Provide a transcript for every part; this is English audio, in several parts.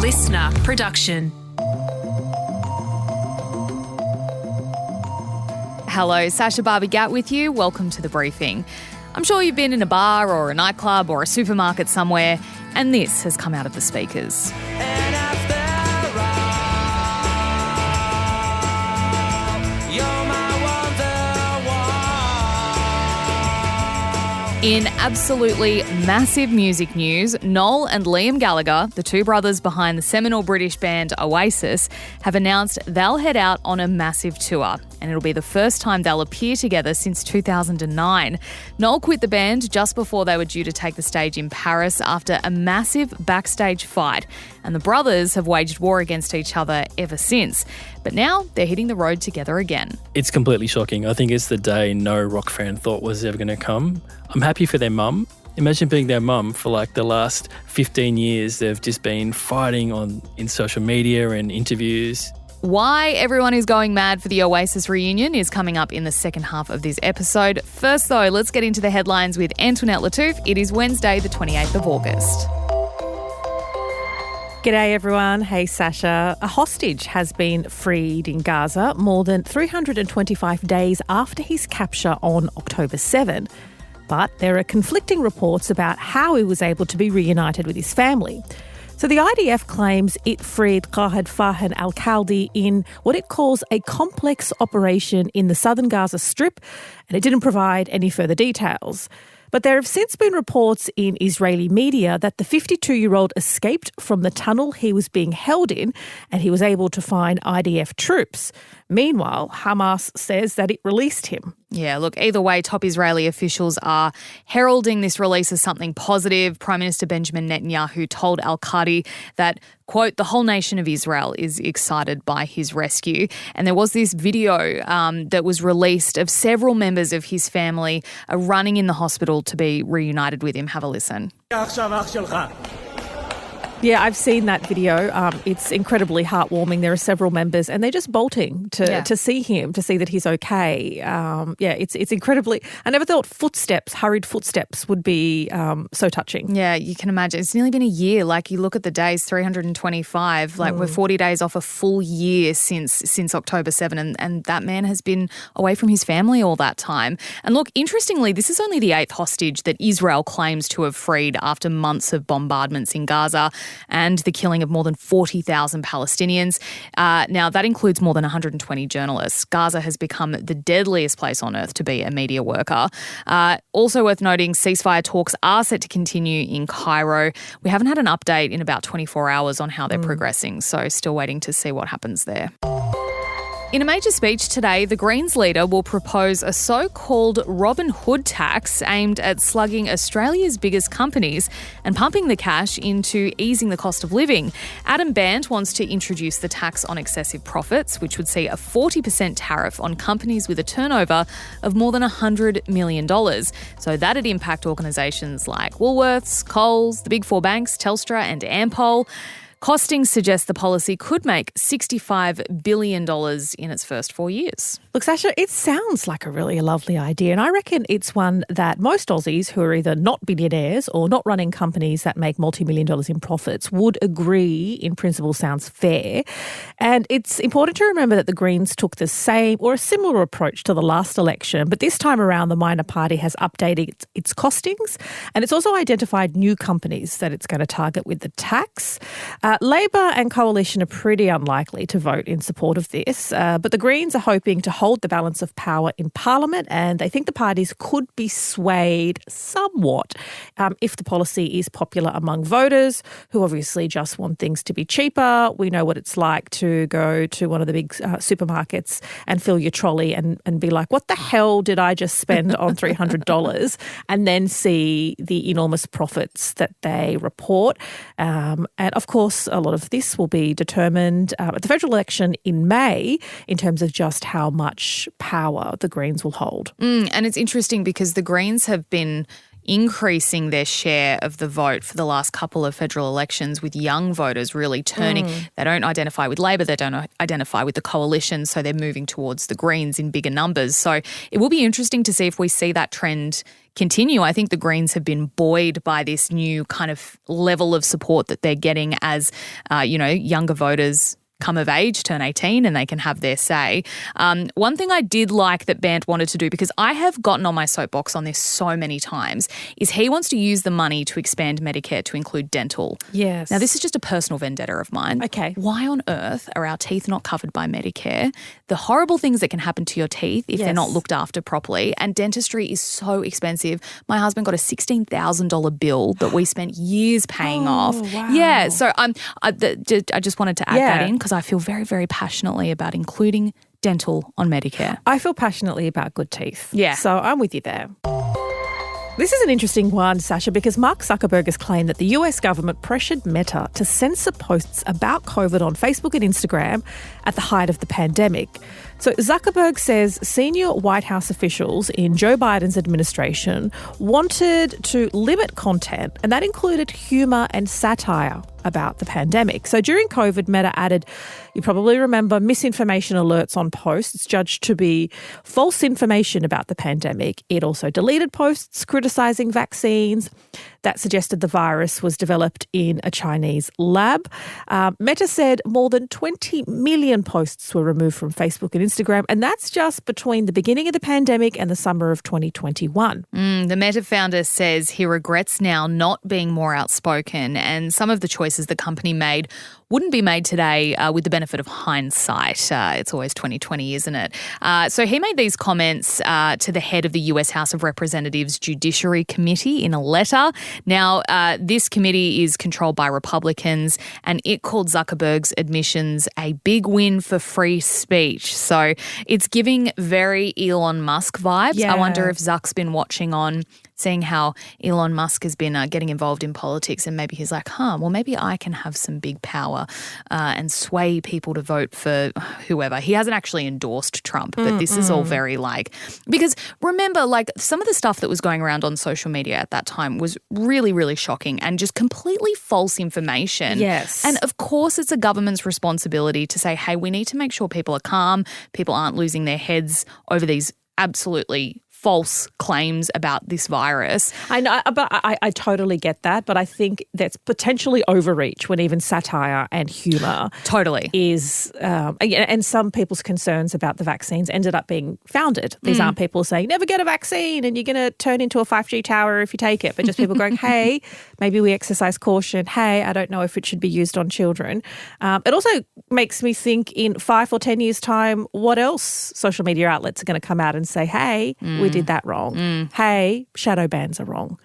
listener production. Hello, Sasha Barbie Gatt with you. Welcome to The Briefing. I'm sure you've been in a bar or a nightclub or a supermarket somewhere, and this has come out of the speakers. In absolutely massive music news, Noel and Liam Gallagher, the two brothers behind the seminal British band Oasis, have announced they'll head out on a massive tour, and it'll be the first time they'll appear together since 2009. Noel quit the band just before they were due to take the stage in Paris after a massive backstage fight, and the brothers have waged war against each other ever since. But now they're hitting the road together again. It's completely shocking. I think it's the day no rock fan thought was ever going to come. I'm happy for their mum. Imagine being their mum for like the last 15 years. They've just been fighting in social media and interviews. Why everyone is going mad for the Oasis reunion is coming up in the second half of this episode. First though, let's get into the headlines with Antoinette Lattouf. It is Wednesday, the 28th of August. G'day everyone. Hey Sasha. A hostage has been freed in Gaza more than 325 days after his capture on October 7. But there are conflicting reports about how he was able to be reunited with his family. So the IDF claims it freed Khaled Farhan al-Khaldi in what it calls a complex operation in the southern Gaza Strip, and it didn't provide any further details. But there have since been reports in Israeli media that the 52-year-old escaped from the tunnel he was being held in and he was able to find IDF troops. Meanwhile, Hamas says that it released him. Yeah, look, either way, top Israeli officials are heralding this release as something positive. Prime Minister Benjamin Netanyahu told al-Qadi that, quote, the whole nation of Israel is excited by his rescue. And there was this video that was released of several members of his family running in the hospital to be reunited with him. Have a listen. Yeah, I've seen that video. It's incredibly heartwarming. There are several members and they're just bolting to see him, to see that he's okay. It's incredibly... I never thought hurried footsteps would be so touching. Yeah, you can imagine. It's nearly been a year. Like you look at the days, 325. Like we're 40 days off a full year since October 7 and that man has been away from his family all that time. And look, interestingly, this is only the 8th hostage that Israel claims to have freed after months of bombardments in Gaza and the killing of more than 40,000 Palestinians. Now, that includes more than 120 journalists. Gaza has become the deadliest place on earth to be a media worker. Also worth noting, ceasefire talks are set to continue in Cairo. We haven't had an update in about 24 hours on how they're progressing, so still waiting to see what happens there. In a major speech today, the Greens leader will propose a so-called Robin Hood tax aimed at slugging Australia's biggest companies and pumping the cash into easing the cost of living. Adam Bandt wants to introduce the tax on excessive profits, which would see a 40% tariff on companies with a turnover of more than $100 million. So that'd impact organisations like Woolworths, Coles, the Big Four banks, Telstra and Ampol. Costings suggest the policy could make $65 billion in its first 4 years. Look, Sasha, it sounds like a really lovely idea, and I reckon it's one that most Aussies who are either not billionaires or not running companies that make multi-million dollars in profits would agree in principle sounds fair. And it's important to remember that the Greens took the same or a similar approach to the last election, but this time around the minor party has updated its costings, and it's also identified new companies that it's going to target with the tax. Labor and Coalition are pretty unlikely to vote in support of this, but the Greens are hoping to hold the balance of power in Parliament, and they think the parties could be swayed somewhat if the policy is popular among voters who obviously just want things to be cheaper. We know what it's like to go to one of the big supermarkets and fill your trolley and be like, what the hell did I just spend on $300? And then see the enormous profits that they report. And of course, a lot of this will be determined at the federal election in May in terms of just how much power the Greens will hold. And it's interesting because the Greens have been increasing their share of the vote for the last couple of federal elections, with young voters really turning. They don't identify with Labor, they don't identify with the coalition, so they're moving towards the Greens in bigger numbers. So it will be interesting to see if we see that trend continue. I think the Greens have been buoyed by this new kind of level of support that they're getting as, younger voters come of age, turn 18, and they can have their say. One thing I did like that Bant wanted to do, because I have gotten on my soapbox on this so many times, is he wants to use the money to expand Medicare to include dental. Yes. Now, this is just a personal vendetta of mine. Okay. Why on earth are our teeth not covered by Medicare? The horrible things that can happen to your teeth if they're not looked after properly, and dentistry is so expensive. My husband got a $16,000 bill that we spent years paying off. Wow. Yeah, so I just wanted to add that in because I feel very, very passionately about including dental on Medicare. I feel passionately about good teeth. Yeah. So I'm with you there. This is an interesting one, Sasha, because Mark Zuckerberg has claimed that the US government pressured Meta to censor posts about COVID on Facebook and Instagram at the height of the pandemic. So Zuckerberg says senior White House officials in Joe Biden's administration wanted to limit content, and that included humour and satire about the pandemic. So during COVID, Meta added, you probably remember, misinformation alerts on posts judged to be false information about the pandemic. It also deleted posts criticising vaccines that suggested the virus was developed in a Chinese lab. Meta said more than 20 million posts were removed from Facebook and Instagram, and that's just between the beginning of the pandemic and the summer of 2021. The Meta founder says he regrets now not being more outspoken, and some of the choices the company made wouldn't be made today with the benefit of hindsight. It's always 2020, isn't it? So he made these comments to the head of the US House of Representatives Judiciary Committee in a letter. Now, this committee is controlled by Republicans, and it called Zuckerberg's admissions a big win for free speech. So it's giving very Elon Musk vibes. Yeah. I wonder if Zuck's been watching on, seeing how Elon Musk has been getting involved in politics, and maybe he's like, well, maybe I can have some big power and sway people to vote for whoever. He hasn't actually endorsed Trump, but this is all very because remember, some of the stuff that was going around on social media at that time was really, really shocking and just completely false information. Yes. And of course, it's a government's responsibility to say, hey, we need to make sure people are calm, people aren't losing their heads over these absolutely false claims about this virus. I know, but I totally get that. But I think that's potentially overreach when even satire and humour Totally is, and some people's concerns about the vaccines ended up being founded. These aren't people saying, never get a vaccine and you're going to turn into a 5G tower if you take it, but just people going, hey, maybe we exercise caution. Hey, I don't know if it should be used on children. It also makes me think in 5 or 10 years' time, what else social media outlets are going to come out and say, hey, we did that wrong. Hey, shadow bans are wrong.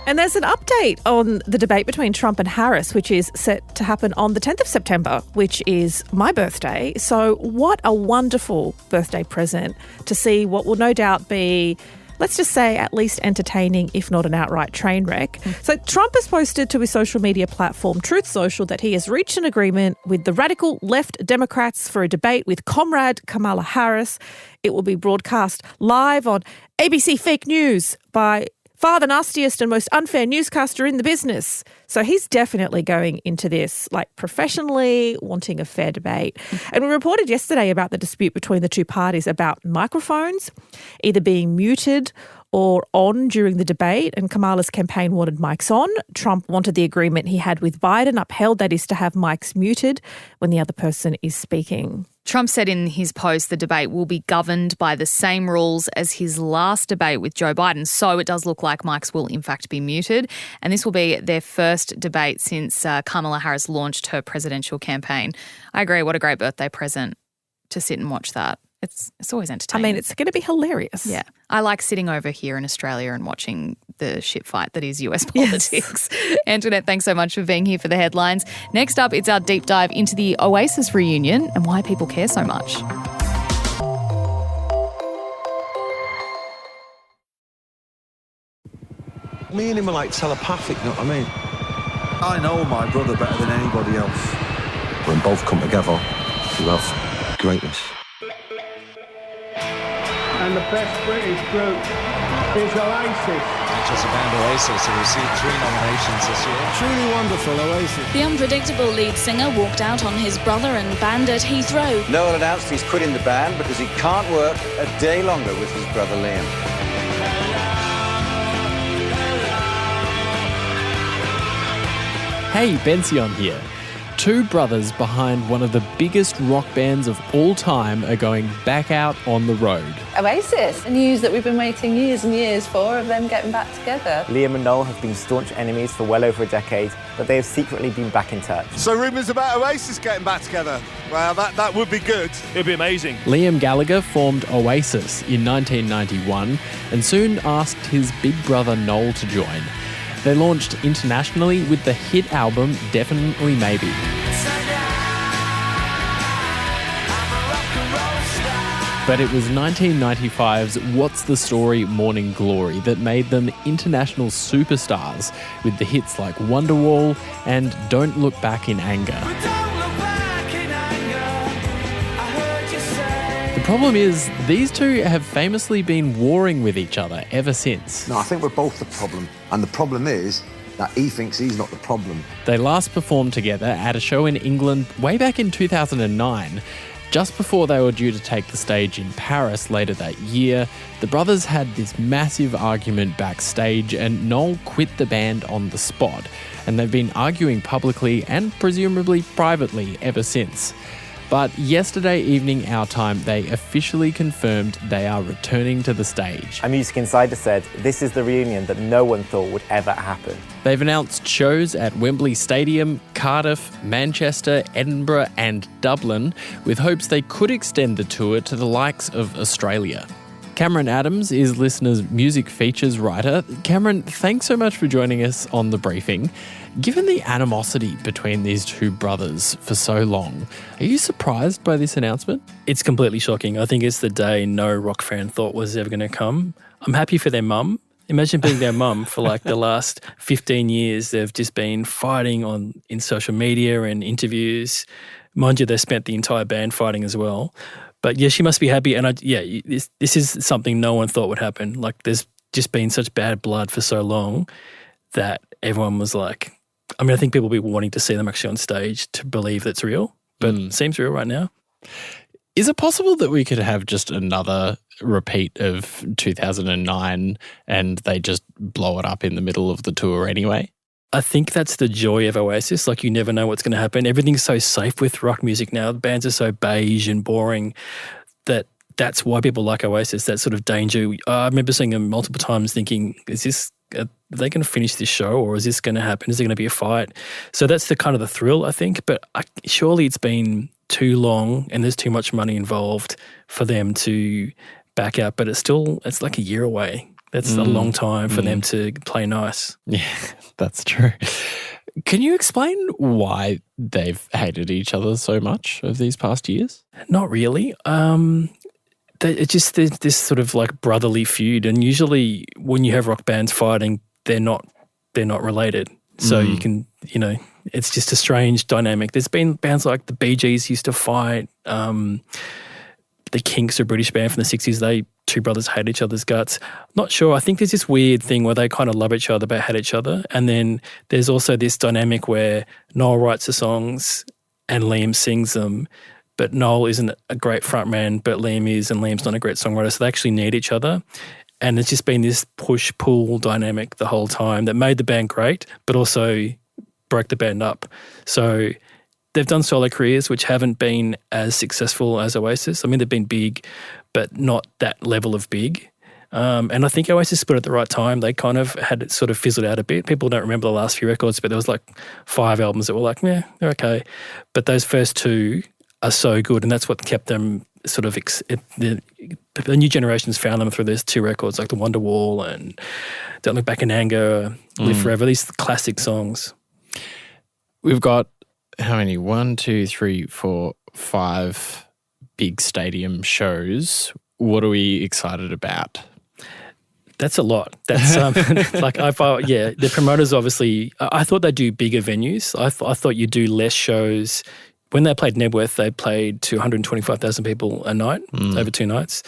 And there's an update on the debate between Trump and Harris, which is set to happen on the 10th of September, which is my birthday. So what a wonderful birthday present to see what will no doubt be, let's just say, at least entertaining, if not an outright train wreck. So Trump has posted to his social media platform, Truth Social, that he has reached an agreement with the radical left Democrats for a debate with comrade Kamala Harris. It will be broadcast live on ABC Fake News by far the nastiest and most unfair newscaster in the business. So he's definitely going into this professionally, wanting a fair debate. And we reported yesterday about the dispute between the two parties about microphones either being muted or on during the debate, and Kamala's campaign wanted mics on. Trump wanted the agreement he had with Biden upheld, that is to have mics muted when the other person is speaking. Trump said in his post the debate will be governed by the same rules as his last debate with Joe Biden. So it does look like mics will in fact be muted. And this will be their first debate since Kamala Harris launched her presidential campaign. I agree. What a great birthday present to sit and watch that. It's always entertaining. I mean, it's going to be hilarious. Yeah. I like sitting over here in Australia and watching the shit fight that is US politics. Yes. Antoinette, thanks so much for being here for the headlines. Next up, it's our deep dive into the Oasis reunion and why people care so much. Me and him are like telepathic, you know what I mean? I know my brother better than anybody else. When both come together, you have greatness. And the best British group is Oasis. Manchester band Oasis have received 3 nominations this year. Truly wonderful, Oasis. The unpredictable lead singer walked out on his brother and band at Heathrow. Noel announced he's quitting the band because he can't work a day longer with his brother Liam. Hey, Bension here. Two brothers behind one of the biggest rock bands of all time are going back out on the road. Oasis, the news that we've been waiting years and years for, of them getting back together. Liam and Noel have been staunch enemies for well over a decade, but they have secretly been back in touch. So rumours about Oasis getting back together. Well, that would be good. It'd be amazing. Liam Gallagher formed Oasis in 1991 and soon asked his big brother Noel to join. They launched internationally with the hit album Definitely Maybe. But it was 1995's What's the Story Morning Glory that made them international superstars with the hits like Wonderwall and Don't Look Back in Anger. The problem is, these two have famously been warring with each other ever since. No, I think we're both the problem. And the problem is that he thinks he's not the problem. They last performed together at a show in England way back in 2009. Just before they were due to take the stage in Paris later that year, the brothers had this massive argument backstage and Noel quit the band on the spot. And they've been arguing publicly and presumably privately ever since. But yesterday evening our time, they officially confirmed they are returning to the stage. A Music Insider said, this is the reunion that no one thought would ever happen. They've announced shows at Wembley Stadium, Cardiff, Manchester, Edinburgh and Dublin, with hopes they could extend the tour to the likes of Australia. Cameron Adams is Listener's music features writer. Cameron, thanks so much for joining us on The Briefing. Given the animosity between these two brothers for so long, are you surprised by this announcement? It's completely shocking. I think it's the day no rock fan thought was ever going to come. I'm happy for their mum. Imagine being their mum for like the last 15 years. They've just been fighting in social media and interviews. Mind you, they spent the entire band fighting as well. But yeah, she must be happy. And this is something no one thought would happen. Like there's just been such bad blood for so long that everyone was like, I think people will be wanting to see them actually on stage to believe that's real, but it seems real right now. Is it possible that we could have just another repeat of 2009 and they just blow it up in the middle of the tour anyway? I think that's the joy of Oasis. Like you never know what's going to happen. Everything's so safe with rock music now. The bands are so beige and boring that's why people like Oasis, that sort of danger. I remember seeing them multiple times thinking, are they going to finish this show or is this going to happen? Is there going to be a fight? So that's the kind of the thrill, I think. But surely it's been too long and there's too much money involved for them to back out. But it's like a year away. That's a long time for them to play nice. Yeah, that's true. Can you explain why they've hated each other so much over these past years? Not really. It's just this sort of like brotherly feud, and usually when you have rock bands fighting, they're not related. So you can, it's just a strange dynamic. There's been bands like the Bee Gees used to fight. The Kinks, a British band from the 60s, two brothers hate each other's guts. Not sure. I think there's this weird thing where they kind of love each other but hate each other. And then there's also this dynamic where Noel writes the songs and Liam sings them, but Noel isn't a great frontman, but Liam is, and Liam's not a great songwriter. So they actually need each other. And it's just been this push-pull dynamic the whole time that made the band great, but also broke the band up. So they've done solo careers which haven't been as successful as Oasis. They've been big, but not that level of big. And I think Oasis split at the right time. They kind of had it sort of fizzled out a bit. People don't remember the last few records, but there was like 5 albums that were like, yeah, they're okay. But those first 2 are so good, and that's what kept them sort of the new generations found them through those 2 records, like the Wonderwall and Don't Look Back in Anger, Live Forever, these classic songs. We've got how many? 1, 2, 3, 4, 5 big stadium shows. What are we excited about? That's a lot. That's the promoters obviously. I thought they'd do bigger venues. I thought you'd do less shows. When they played Nebworth, they played to 125,000 people a night over 2 nights.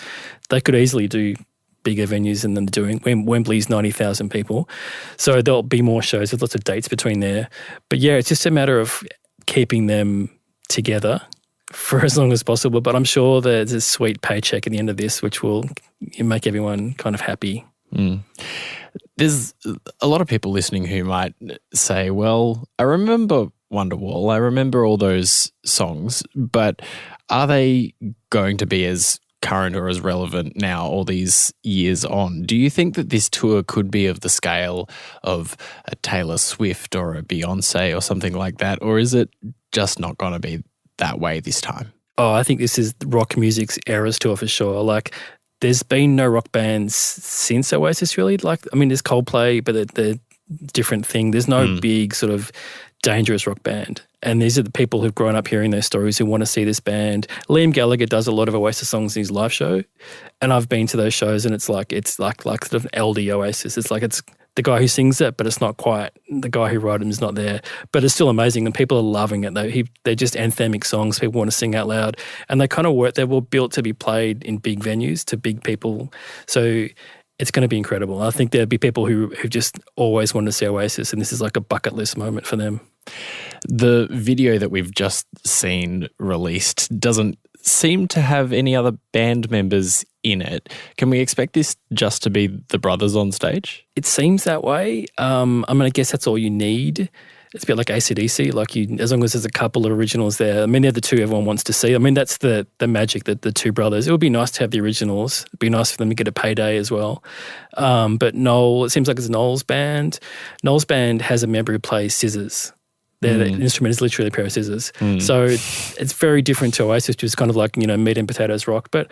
They could easily do bigger venues than they're doing. Wembley's 90,000 people. So there'll be more shows. There's lots of dates between there. But yeah, it's just a matter of keeping them together for as long as possible. But I'm sure there's a sweet paycheck at the end of this, which will make everyone kind of happy. There's a lot of people listening who might say, well, I remember Wonderwall, I remember all those songs, but are they going to be as current or as relevant now all these years on? Do you think that this tour could be of the scale of a Taylor Swift or a Beyonce or something like that, or is it just not going to be that way this time? Oh, I think this is rock music's Eras tour for sure. Like, there's been no rock bands since Oasis, really. Like, I mean, there's Coldplay, but they're different thing. There's no big sort of dangerous rock band. And these are the people who've grown up hearing those stories who want to see this band. Liam Gallagher does a lot of Oasis songs in his live show, and I've been to those shows, and it's like sort of an LD Oasis. It's like it's the guy who sings it, but it's not quite. The guy who wrote them is not there, but it's still amazing, and people are loving it. They're just anthemic songs people want to sing out loud, and they kind of work. They were built to be played in big venues to big people, so it's going to be incredible. I think there'll be people who just always wanted to see Oasis, and this is like a bucket list moment for them. The video that we've just seen released doesn't seem to have any other band members in it. Can we expect this just to be the brothers on stage? It seems that way. I guess that's all you need. It's a bit like AC/DC, as long as there's a couple of originals there. I mean, they're the two everyone wants to see. I mean, that's the magic, that the two brothers. It would be nice to have the originals. It'd be nice for them to get a payday as well. But Noel, it seems like it's Noel's band. Noel's band has a member who plays scissors. The instrument is literally a pair of scissors. So it's very different to Oasis, which is kind of like, meat and potatoes rock. But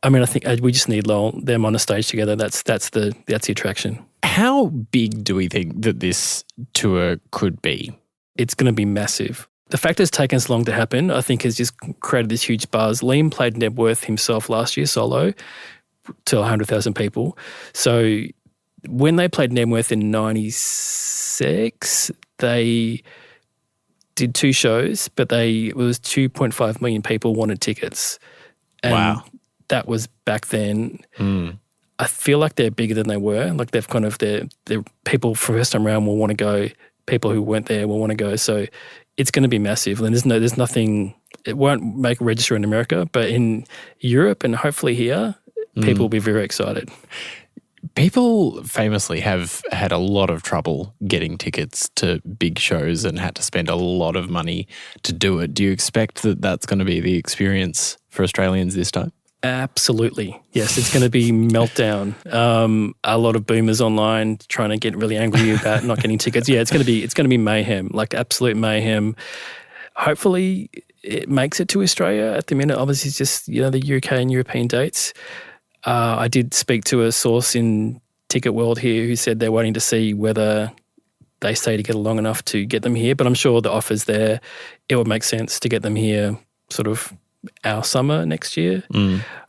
I mean, I think we just need them on a stage together. That's the attraction. How big do we think that this tour could be? It's going to be massive. The fact that it's taken so long to happen, I think, has just created this huge buzz. Liam played Nebworth himself last year solo to 100,000 people. So when they played Nebworth in 96, they did 2 shows, but it was 2.5 million people wanted tickets. And wow. That was back then. I feel like they're bigger than they were. Like they've kind of, they're people for first time around will want to go. People who weren't there will want to go. So it's going to be massive. And there's nothing, it won't make register in America, but in Europe and hopefully here, people will be very excited. People famously have had a lot of trouble getting tickets to big shows and had to spend a lot of money to do it. Do you expect that that's going to be the experience for Australians this time? Absolutely. Yes, it's going to be meltdown. A lot of boomers online trying to get really angry about not getting tickets. Yeah, it's going to be mayhem, like absolute mayhem. Hopefully it makes it to Australia. At the minute, obviously it's just, the UK and European dates. I did speak to a source in Ticket World here who said they're waiting to see whether they stay together long enough to get them here, but I'm sure the offer's there. It would make sense to get them here sort of our summer next year.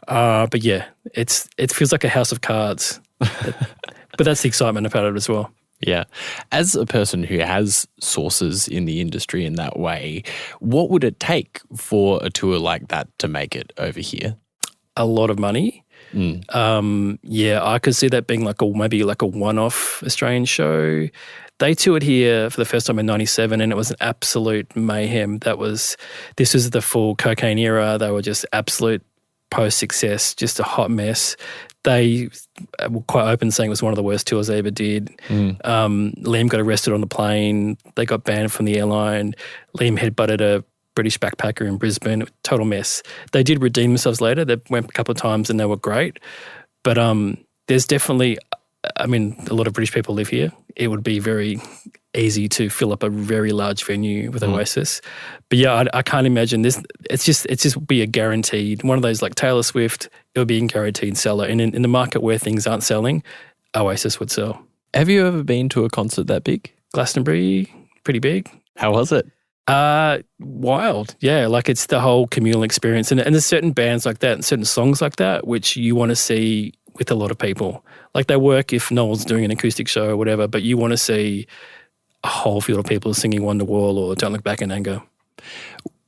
But yeah, it feels like a house of cards. But that's the excitement about it as well. Yeah. As a person who has sources in the industry in that way, what would it take for a tour like that to make it over here? A lot of money. Yeah, I could see that being maybe a one-off Australian show. They toured here for the first time in 97 and it was an absolute mayhem. This was the full cocaine era. They were just absolute post-success, just a hot mess. They were quite open saying it was one of the worst tours they ever did. Liam got arrested on the plane. They got banned from the airline. Liam headbutted a British backpacker in Brisbane. Total mess. They did redeem themselves later. They went a couple of times and they were great. But there's definitely, a lot of British people live here. It would be very easy to fill up a very large venue with Oasis. But yeah, I can't imagine this. It's just be a guaranteed, one of those like Taylor Swift, it would be a guaranteed seller. And in the market where things aren't selling, Oasis would sell. Have you ever been to a concert that big? Glastonbury, pretty big. How was it? Wild. Yeah, like it's the whole communal experience. And there's certain bands like that and certain songs like that which you want to see with a lot of people. Like they work if Noel's doing an acoustic show or whatever, but you want to see a whole field of people singing Wonderwall or Don't Look Back in Anger.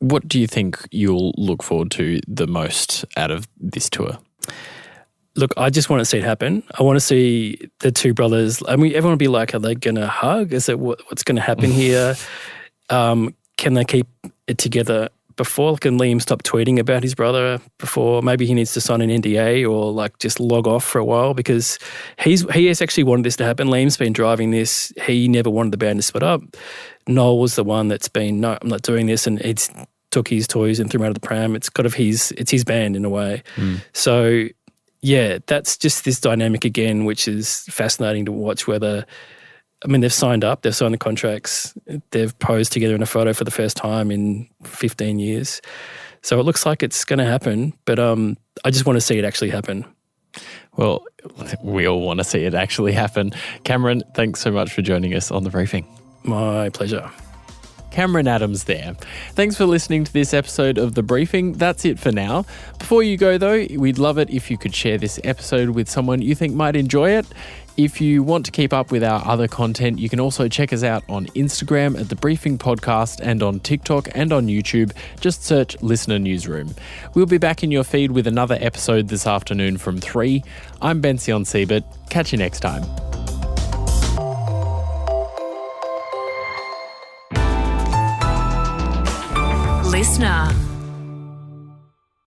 What do you think you'll look forward to the most out of this tour? Look, I just want to see it happen. I want to see the two brothers. Everyone will be like, are they going to hug? Is it what's going to happen here? Can they keep it together? before? Can Liam stop tweeting about his brother before? Maybe he needs to sign an NDA or like just log off for a while, because he has actually wanted this to happen. Liam's been driving this. He never wanted the band to split up. Noel was the one that's been, no, I'm not doing this, and it's took his toys and threw them out of the pram. It's his band in a way. So yeah, that's just this dynamic again, which is fascinating to watch. Whether, I mean, they've signed the contracts, they've posed together in a photo for the first time in 15 years. So it looks like it's going to happen, but I just want to see it actually happen. Well, we all want to see it actually happen. Cameron, thanks so much for joining us on The Briefing. My pleasure. Cameron Adams there. Thanks for listening to this episode of The Briefing. That's it for now. Before you go though, we'd love it if you could share this episode with someone you think might enjoy it. If you want to keep up with our other content, you can also check us out on Instagram at The Briefing Podcast and on TikTok and on YouTube. Just search Listener Newsroom. We'll be back in your feed with another episode this afternoon from 3. I'm Bension Siebert. Catch you next time. Listener.